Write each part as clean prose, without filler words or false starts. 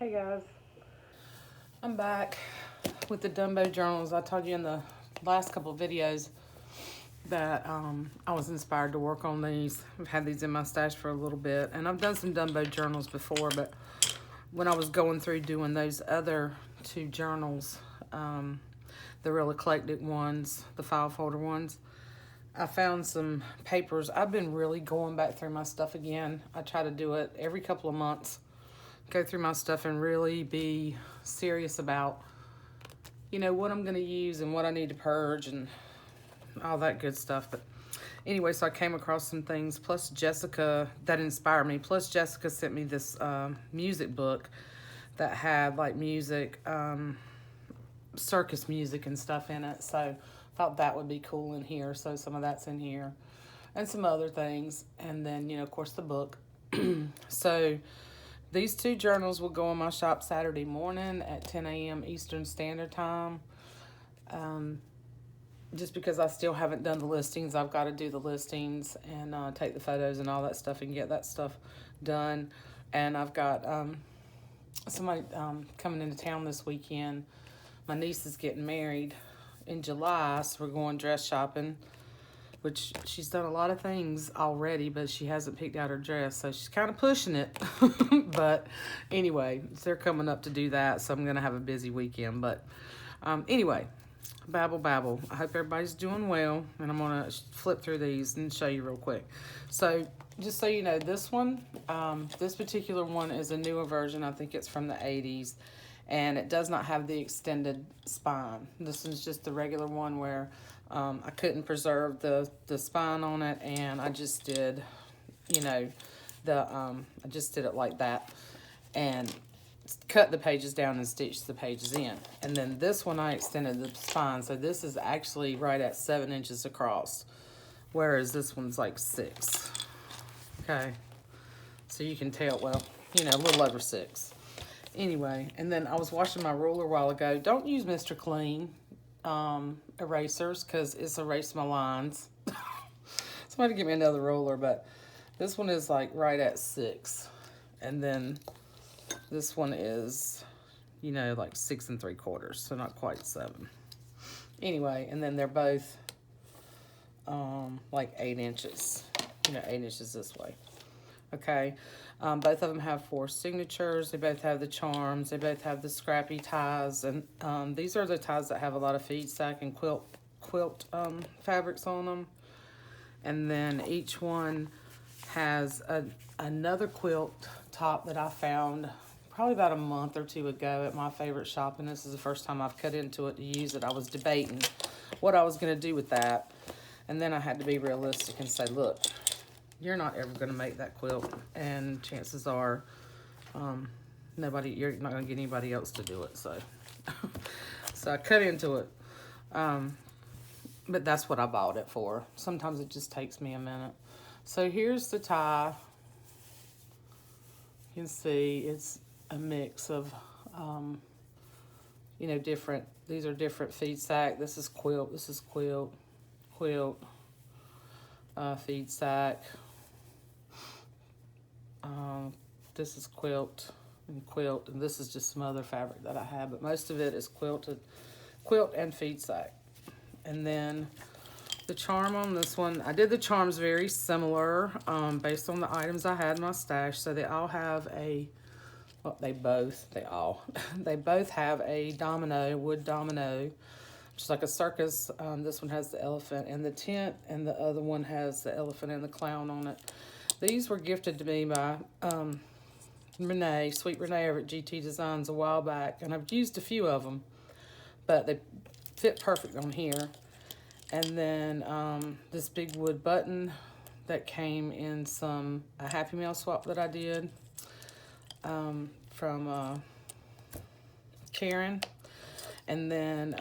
Hey guys, I'm back with the Dumbo journals. I told you in the last couple of videos that I was inspired to work on these. I've had these in my stash for a little bit, and I've done some Dumbo journals before, but when I was going through doing those other two journals, the real eclectic ones, the file folder ones, I found some papers. I've been really going back through my stuff again. I try to do it every couple of months, go through my stuff and really be serious about, you know, what I'm going to use and what I need to purge and all that good stuff. But anyway, so I came across some things, plus Jessica, that inspired me. Plus Jessica sent me this music book that had like music, circus music and stuff in it. So I thought that would be cool in here. So some of that's in here and some other things. And then, you know, of course, the book. So these two journals will go in my shop Saturday morning at 10 a.m. Eastern Standard Time. Just because I still haven't done the listings, I've got to do the listings and take the photos and all that stuff and get that stuff done. And I've got somebody coming into town this weekend. My niece is getting married in July, so we're going dress shopping, which she's done a lot of things already, but she hasn't picked out her dress, so she's kind of pushing it. But anyway, they're coming up to do that, so I'm going to have a busy weekend. But anyway, babble. I hope everybody's doing well, and I'm going to flip through these and show you real quick. So just so you know, this one, this particular one is a newer version. I think it's from the 80s, and it does not have the extended spine. This is just the regular one where I couldn't preserve the spine on it, and I just did, you know, I just did it like that, and cut the pages down and stitched the pages in. And then this one I extended the spine, so this is actually right at 7 inches across, whereas this one's like 6. Okay, so you can tell, well, you know, a little over 6. Anyway, and then I was washing my ruler a while ago. Don't use Mr. Clean erasers, because it's erased my lines. Somebody give me another ruler, but this one is like right at 6, and then this one is, you know, like 6 3/4, so not quite 7. Anyway, and then they're both like 8 inches, you know, 8 inches this way. Okay, both of them have 4 signatures. They both have the charms. They both have the scrappy ties, and these are the ties that have a lot of feed sack and quilt fabrics on them. And then each one has another quilt top that I found probably about a month or 2 ago at my favorite shop, and this is the first time I've cut into it to use it. I was debating what I was going to do with that, and then I had to be realistic and say, look, you're not ever going to make that quilt, and chances are you're not going to get anybody else to do it. So so I cut into it, but that's what I bought it for. Sometimes it just takes me a minute. So here's the tie. You can see it's a mix of you know, these are different feed sack. This is quilt, feed sack. This is quilt, and this is just some other fabric that I have, but most of it is quilt and feed sack. And then the charm on this one, I did the charms very similar based on the items I had in my stash. So they all have they both have a domino, wood domino, just like a circus. This one has the elephant and the tent, and the other one has the elephant and the clown on it. These were gifted to me by Sweet Renee over at GT Designs a while back, and I've used a few of them, but they fit perfect on here. And then this big wood button that came in a Happy Mail swap that I did from Karen. And then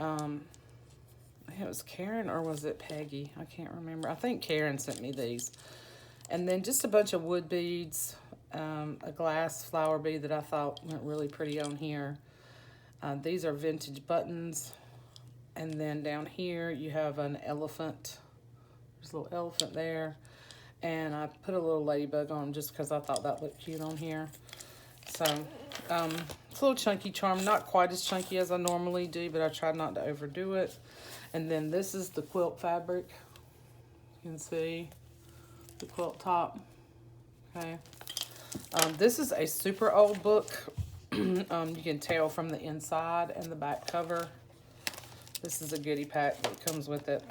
it was Karen, or was it Peggy? I can't remember. I think Karen sent me these. And then just a bunch of wood beads, a glass flower bead that I thought went really pretty on here. These are vintage buttons. And then down here you have an elephant. There's a little elephant there. And I put a little ladybug on just because I thought that looked cute on here. So, it's a little chunky charm. Not quite as chunky as I normally do, but I tried not to overdo it. And then this is the quilt fabric. You can see the quilt top. Okay. This is a super old book. You can tell from the inside and the back cover. This is a goodie pack that comes with it.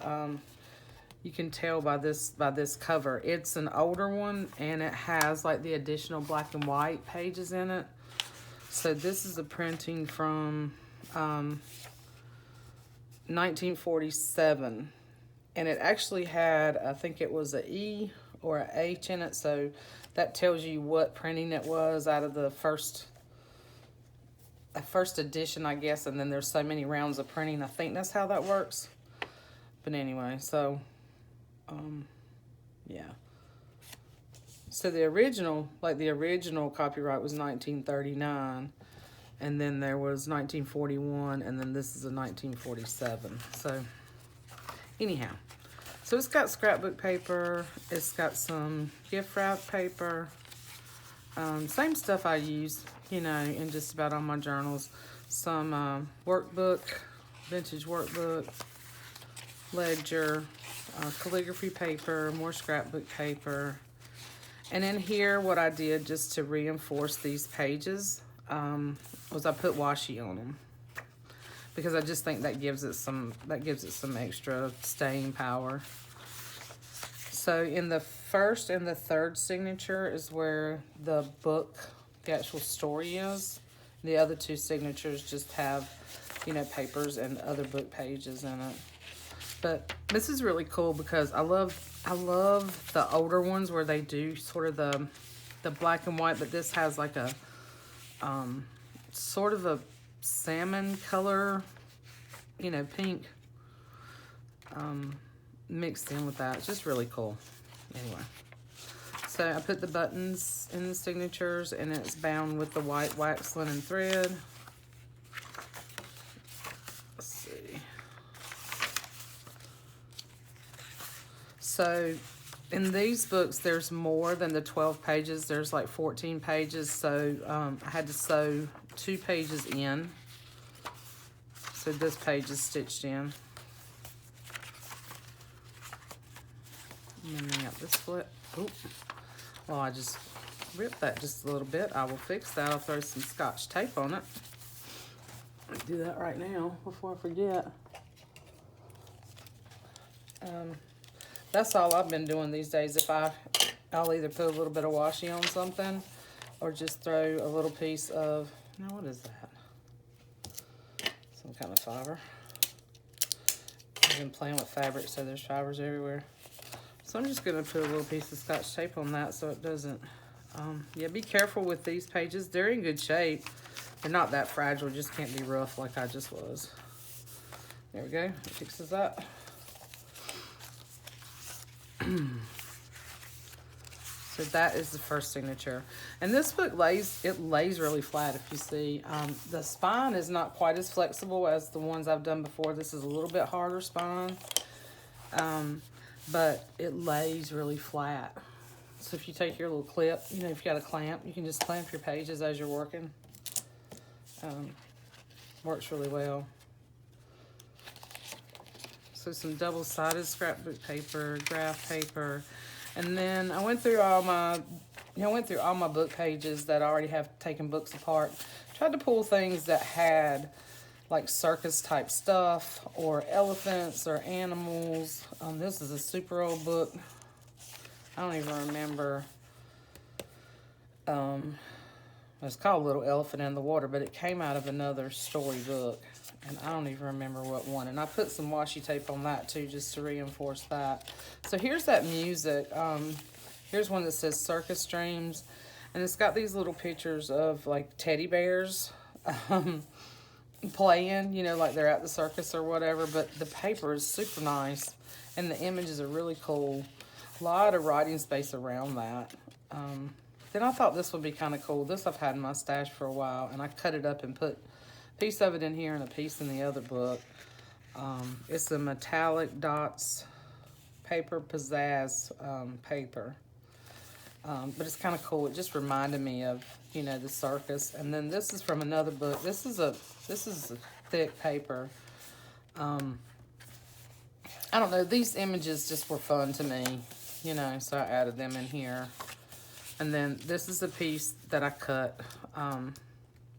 You can tell by this cover. It's an older one, and it has like the additional black and white pages in it. So this is a printing from 1947, and it actually had, I think it was a E or a H in it, so that tells you what printing it was out of the first edition, I guess, and then there's so many rounds of printing. I think that's how that works. But anyway, so yeah. So the original copyright was 1939, and then there was 1941, and then this is a 1947. So anyhow, so it's got scrapbook paper, it's got some gift wrap paper, same stuff I use, you know, in just about all my journals. Some workbook, vintage workbook, ledger, calligraphy paper, more scrapbook paper. And in here, what I did just to reinforce these pages was I put washi on them, because I just think that gives it some extra staying power. So in the first and the third signature is where the book, the actual story is. The other two signatures just have, you know, papers and other book pages in it. But this is really cool because I love the older ones where they do sort of the black and white, but this has like a sort of a salmon color, you know, pink mixed in with that. It's just really cool. Anyway, so I put the buttons in the signatures, and it's bound with the white wax linen thread. Let's see. So in these books, there's more than the 12 pages. There's like 14 pages, so I had to sew 2 pages in. So this page is stitched in. And then I got this flip. Oop. Well, I just ripped that just a little bit. I will fix that. I'll throw some Scotch tape on it. I'll do that right now before I forget. That's all I've been doing these days. I'll either put a little bit of washi on something, or just throw a little piece of, now what is that? Some kind of fiber. I've been playing with fabric, so there's fibers everywhere. So I'm just gonna put a little piece of Scotch tape on that so it doesn't, yeah, be careful with these pages. They're in good shape. They're not that fragile, just can't be rough like I just was. There we go, it fixes that. So that is the first signature. And this book lays really flat, if you see. The spine is not quite as flexible as the ones I've done before. This is a little bit harder spine. But it lays really flat. So if you take your little clip, you know, if you got a clamp, you can just clamp your pages as you're working. Works really well. So some double-sided scrapbook paper, graph paper, and then I went through all my book pages that I already have taken books apart. Tried to pull things that had like circus type stuff, or elephants or animals. This is a super old book. I don't even remember. It's called Little Elephant in the Water, but it came out of another story book, and I don't even remember what one. And I put some washi tape on that too, just to reinforce that. So here's that music. Here's one that says Circus Dreams, and it's got these little pictures of like teddy bears playing, you know, like they're at the circus or whatever, but the paper is super nice, and the images are really cool. A lot of writing space around that. Then I thought this would be kind of cool. This I've had in my stash for a while, and I cut it up and put a piece of it in here and a piece in the other book. It's a metallic dots paper, pizzazz paper. But it's kind of cool. It just reminded me of, you know, the circus. And then this is from another book. This is a thick paper. I don't know. These images just were fun to me, you know, so I added them in here. And then this is a piece that I cut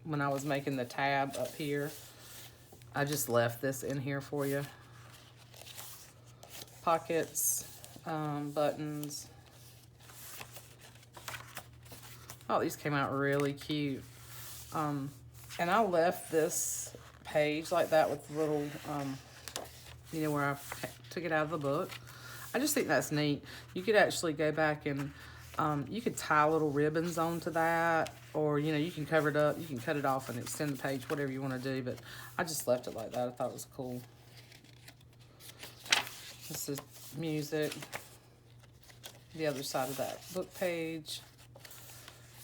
when I was making the tab up here. I just left this in here for you. Pockets, buttons. Oh, these came out really cute. And I left this page like that with the little, you know, where I took it out of the book. I just think that's neat. You could actually go back and you could tie little ribbons onto that, or, you know, you can cover it up. You can cut it off and extend the page, whatever you want to do. But I just left it like that. I thought it was cool. This is music. The other side of that book page.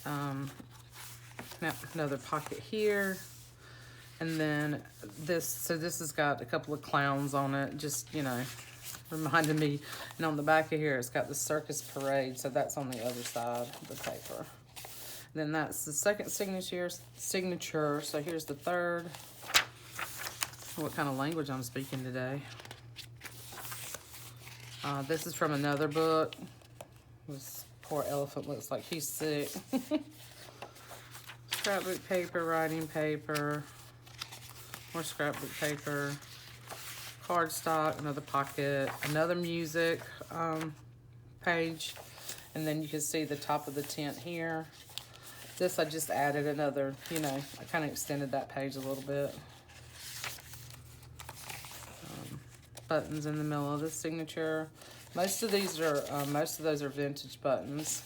Now another pocket here. And then this, so this has got a couple of clowns on it, just, you know, reminded me. And on the back of here, it's got the circus parade, so that's on the other side of the paper. Then that's the second signature, so here's the third. What kind of language I'm speaking today. This is from another book. This poor elephant looks like he's sick. Scrapbook paper, writing paper, more scrapbook paper, cardstock, another pocket, another music page, and then you can see the top of the tent here. This I just added another, you know, I kind of extended that page a little bit. Buttons in the middle of the signature. Most of these are, most of those are vintage buttons.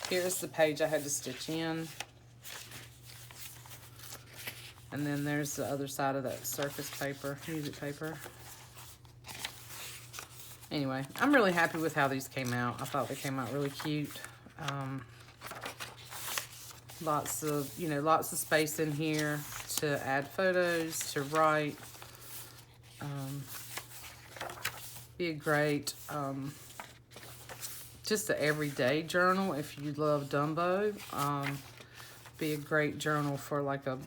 Here's the page I had to stitch in. And then there's the other side of that circus paper, music paper. Anyway, I'm really happy with how these came out. I thought they came out really cute. Lots of, you know, lots of space in here to add photos, to write. Be a great, just an everyday journal if you love Dumbo. Be a great journal for like a,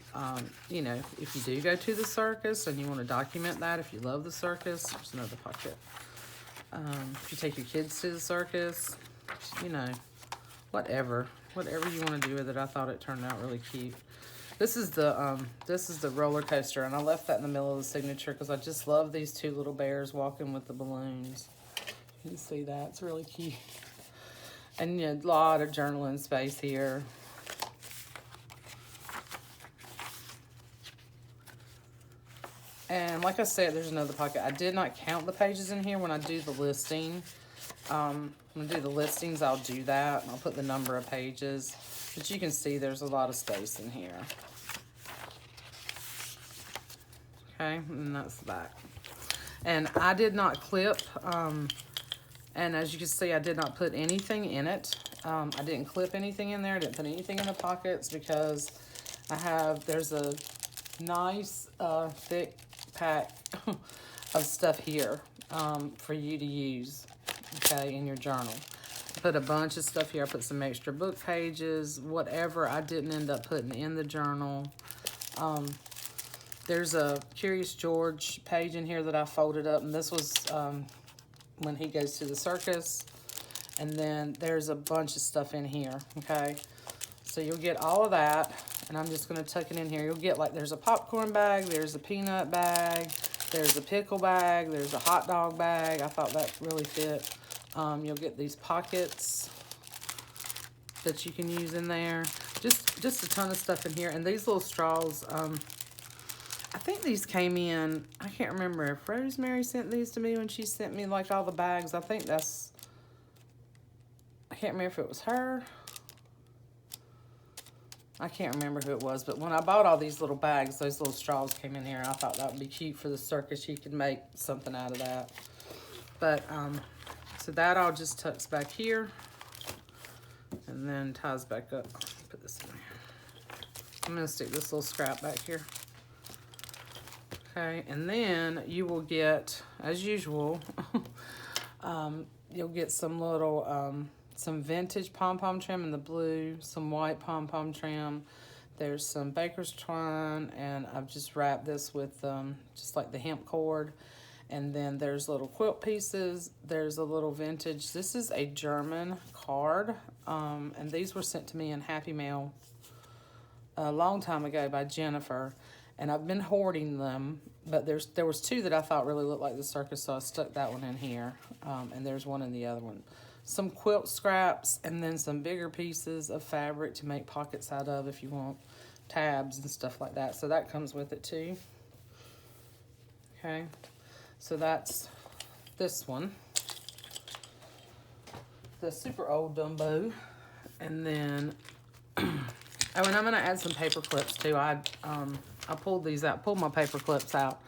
you know, if you do go to the circus and you want to document that, if you love the circus. There's another pocket. If you take your kids to the circus, you know, whatever you want to do with it. I thought it turned out really cute. This is the roller coaster, and I left that in the middle of the signature because I just love these two little bears walking with the balloons. You can see that. It's really cute. And, you know, a lot of journaling space here. And like I said, there's another pocket. I did not count the pages in here when I do the listing. When I do the listings, I'll do that, and I'll put the number of pages. But you can see there's a lot of space in here. Okay, and that's that. And I did not clip, and as you can see, I did not put anything in it. I didn't clip anything in there. I didn't put anything in the pockets because there's a nice thick pack of stuff here for you to use, okay, in your journal. I put a bunch of stuff here. I put some extra book pages, whatever I didn't end up putting in the journal. There's a Curious George page in here that I folded up, and this was when he goes to the circus. And then there's a bunch of stuff in here, okay? So you'll get all of that, and I'm just going to tuck it in here. You'll get, like, there's a popcorn bag, there's a peanut bag, there's a pickle bag, there's a hot dog bag. I thought that really fit. You'll get these pockets that you can use in there. Just a ton of stuff in here. And these little straws, I think these came in, I can't remember if Rosemary sent these to me when she sent me, like, all the bags. I think that's, I can't remember if it was her. I can't remember who it was, but when I bought all these little bags, those little straws came in here, and I thought that would be cute for the circus. You could make something out of that. But, so that all just tucks back here, and then ties back up. Put this in there. I'm going to stick this little scrap back here. Okay, and then you will get, as usual, you'll get some little some vintage pom-pom trim in the blue, some white pom-pom trim. There's some baker's twine, and I've just wrapped this with just like the hemp cord. And then there's little quilt pieces. There's a little vintage. This is a German card, and these were sent to me in Happy Mail a long time ago by Jennifer. And I've been hoarding them, but there was two that I thought really looked like the circus, so I stuck that one in here. And there's one in the other one. Some quilt scraps, and then some bigger pieces of fabric to make pockets out of if you want tabs and stuff like that. So that comes with it too. Okay, so that's this one. The super old Dumbo. And then, oh, and I'm gonna add some paper clips too. I pulled these out, pulled my paper clips out.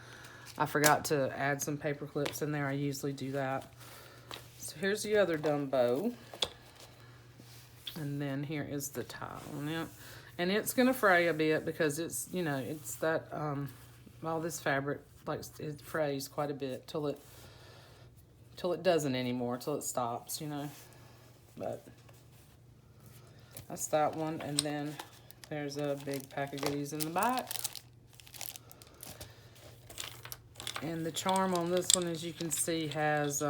I forgot to add some paper clips in there. I usually do that. So here's the other Dumbo. And then here is the tile on it. And it's gonna fray a bit because it's, you know, it's that, all this fabric, like, it frays quite a bit till it doesn't anymore, till it stops, you know. But that's that one. And then there's a big pack of goodies in the back. And the charm on this one, as you can see, has,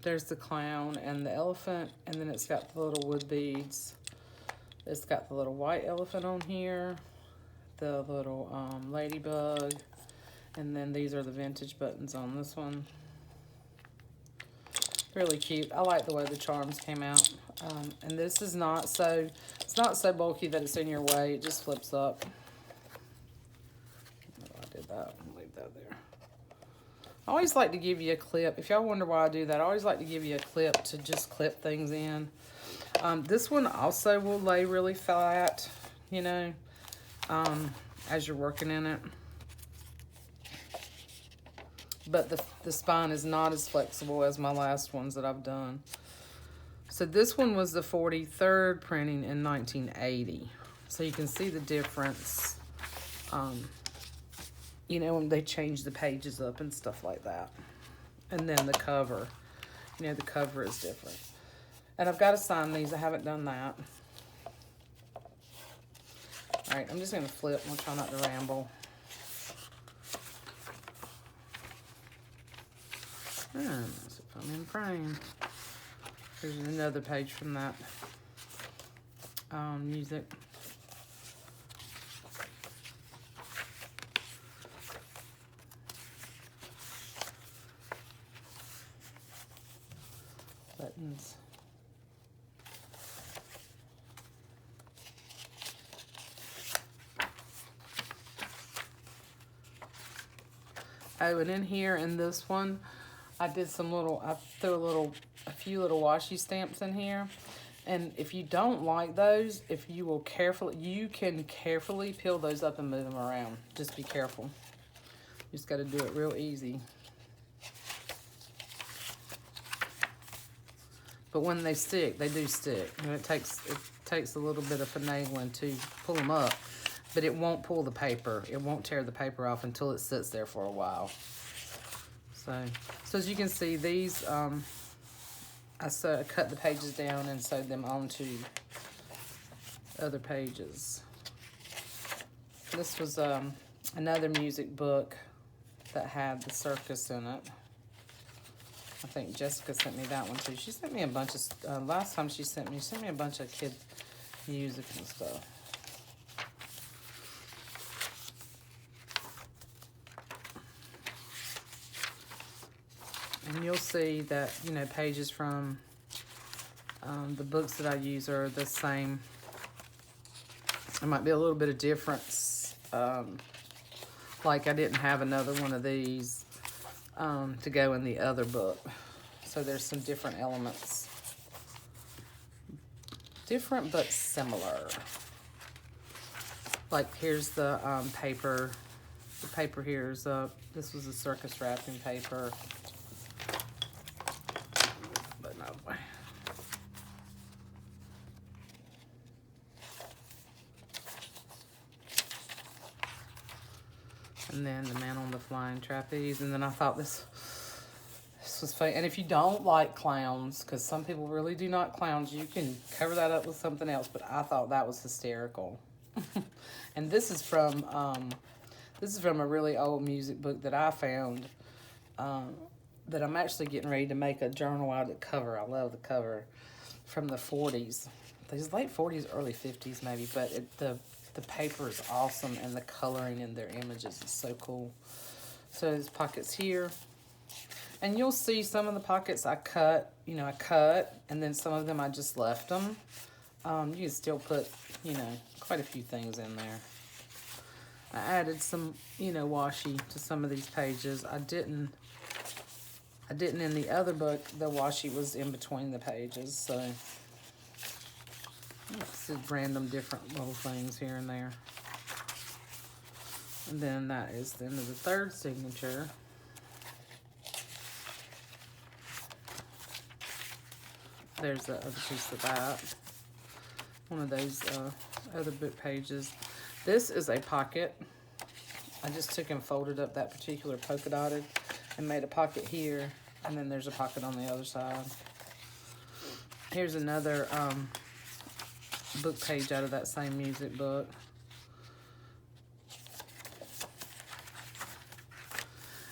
there's the clown and the elephant, and then it's got the little wood beads. It's got the little white elephant on here, the little ladybug, and then these are the vintage buttons on this one. Really cute. I like the way the charms came out. And this is not so, it's not so bulky that it's in your way. It just flips up. Oh, I did that. I'll leave that there. I always like to give you a clip. If y'all wonder why I do that, I always like to give you a clip to just clip things in. This one also will lay really flat, you know, as you're working in it. But the spine is not as flexible as my last ones that I've done. So this one was the 43rd printing in 1980. So you can see the difference, you know, when they change the pages up and stuff like that. And then the cover, you know, the cover is different. And I've got to sign these. I haven't done that. All right, I'm just going to flip. I'll try not to ramble. That's if I'm in frame. There's another page from that music. Buttons. Oh, and in here, in this one, I did some little, I threw a few little washi stamps in here. And if you don't like those, if you will carefully, you can carefully peel those up and move them around. Just be careful. You just got to do it real easy. But when they stick, they do stick. And it takes a little bit of finagling to pull them up. But it won't pull the paper. It won't tear the paper off until it sits there for a while. So as you can see, these, I cut the pages down and sewed them onto other pages. This was another music book that had the circus in it. I think Jessica sent me that one too. She sent me a bunch of, last time she sent me a bunch of kid music and stuff. And you'll see that, you know, pages from the books that I use are the same. There might be a little bit of difference. Like I didn't have another one of these to go in the other book. So there's some different elements. Different but similar. Like here's the paper. The paper here is, this was a circus wrapping paper. But no way. And then the man on the flying trapeze. And then I thought this was funny. And if you don't like clowns, because some people really do not clowns, you can cover that up with something else. But I thought that was hysterical. And this is from a really old music book that I found, that I'm actually getting ready to make a journal out of the cover. I love the cover, from the 40s. These late 40s, early 50s maybe, but the paper is awesome, and the coloring in their images is so cool. So there's pockets here. And you'll see some of the pockets I cut, and then some of them I just left them. You can still put, quite a few things in there. I added some, washi to some of these pages. I didn't in the other book. The washi was in between the pages, so it's just random different little things here and there. And then that is the end of the third signature. There's the other piece of that. One of those other book pages. This is a pocket. I just took and folded up that particular polka dotted and made a pocket here, and then there's a pocket on the other side. Here's another book page out of that same music book.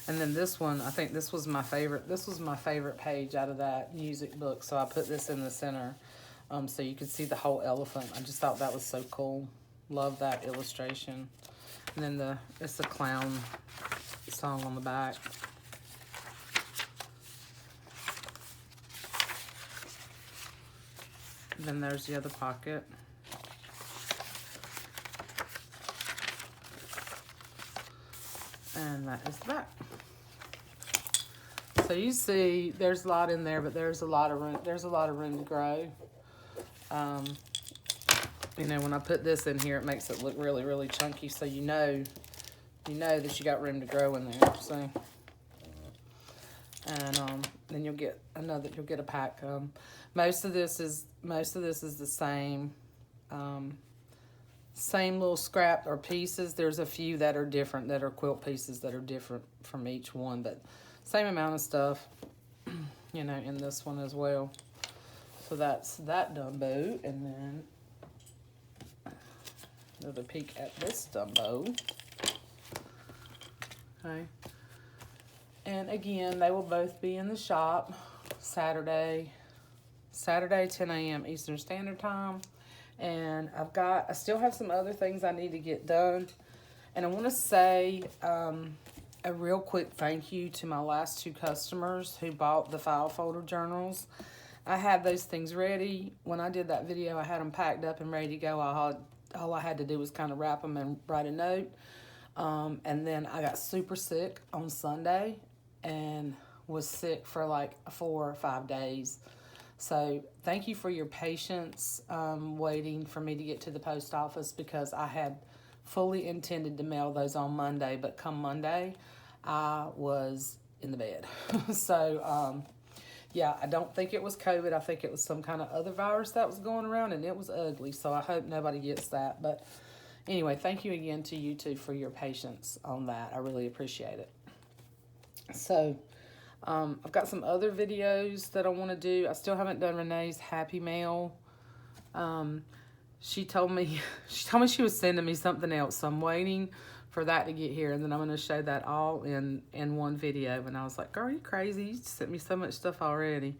And then this one, I think this was my favorite. This was my favorite page out of that music book, so I put this in the center so you could see the whole elephant. I just thought that was so cool. Love that illustration. And then it's a clown song on the back. And then there's the other pocket. And that is that. So you see, there's a lot in there, but there's a lot of room. There's a lot of room to grow. When I put this in here, it makes it look really, really chunky. So you know that you got room to grow in there. So, and then you'll get a pack. Most of this is the same. Same little scrap or pieces. There's a few that are different, that are quilt pieces that are different from each one, but same amount of stuff, in this one as well. So that's that Dumbo, and then another peek at this Dumbo. Okay. And again, they will both be in the shop Saturday 10 a.m. Eastern Standard Time. And I still have some other things I need to get done. And I want to say a real quick thank you to my last two customers who bought the file folder journals. I had those things ready. When I did that video, I had them packed up and ready to go. All I had to do was kind of wrap them and write a note. And then I got super sick on Sunday and was sick for like 4 or 5 days. So thank you for your patience waiting for me to get to the post office, because I had fully intended to mail those on Monday, but come Monday, I was in the bed. So, yeah, I don't think it was COVID. I think it was some kind of other virus that was going around, and it was ugly. So I hope nobody gets that. But anyway, thank you again to you two for your patience on that. I really appreciate it. So I've got some other videos that I want to do. I still haven't done Renee's Happy Mail. She told me she was sending me something else, so I'm waiting for that to get here, and then I'm going to show that all in one video. And I was like, girl, are you crazy? You sent me so much stuff already.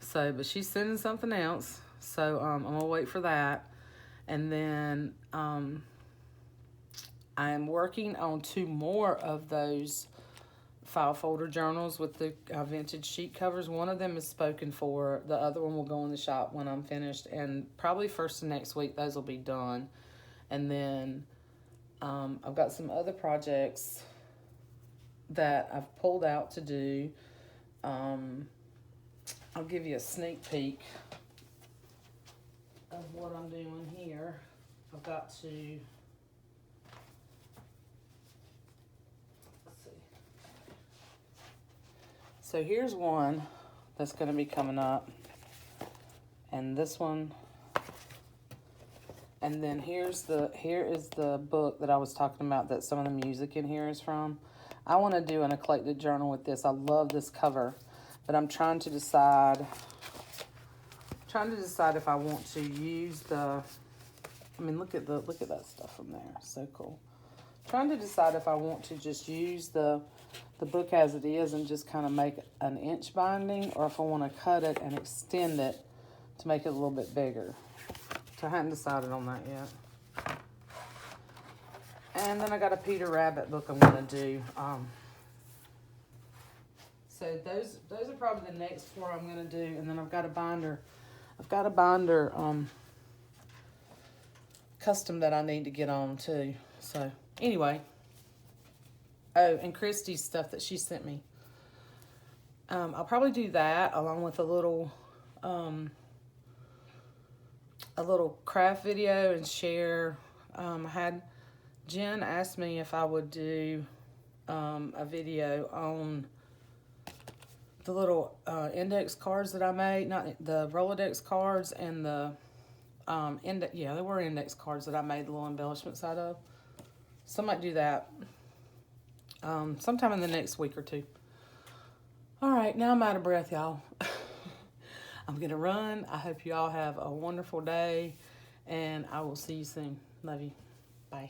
So, but she's sending something else, so I'm going to wait for that. And then I am working on 2 more of those file folder journals with the vintage sheet covers. One of them is spoken for. The other one will go in the shop when I'm finished, and probably first of next week those will be done. And then I've got some other projects that I've pulled out to do. I'll give you a sneak peek of what I'm doing here. I've got to, let's see. So here's one that's going to be coming up, and this one, and then here is the book that I was talking about that some of the music in here is from. I want to do an eclectic journal with this. I love this cover. but I'm trying to decide if I want to use the, I mean, look at that stuff from there. So cool. Trying to decide if I want to just use the book as it is and just kind of make an inch binding, or if I want to cut it and extend it to make it a little bit bigger. So I hadn't decided on that yet. And then I got a Peter Rabbit book I'm going to do. So those are probably the next 4 I'm going to do. And then I've got a binder. Custom that I need to get on too. So anyway. Oh, and Christy's stuff that she sent me. I'll probably do that along with a little craft video and share. I had Jen asked me if I would do a video on the little index cards that I made, not the Rolodex cards, and the they were index cards that I made the little embellishments out of. So I might do that sometime in the next week or 2. All right, now I'm out of breath, y'all. I'm gonna run. I hope you all have a wonderful day, and I will see you soon. Love you. Bye.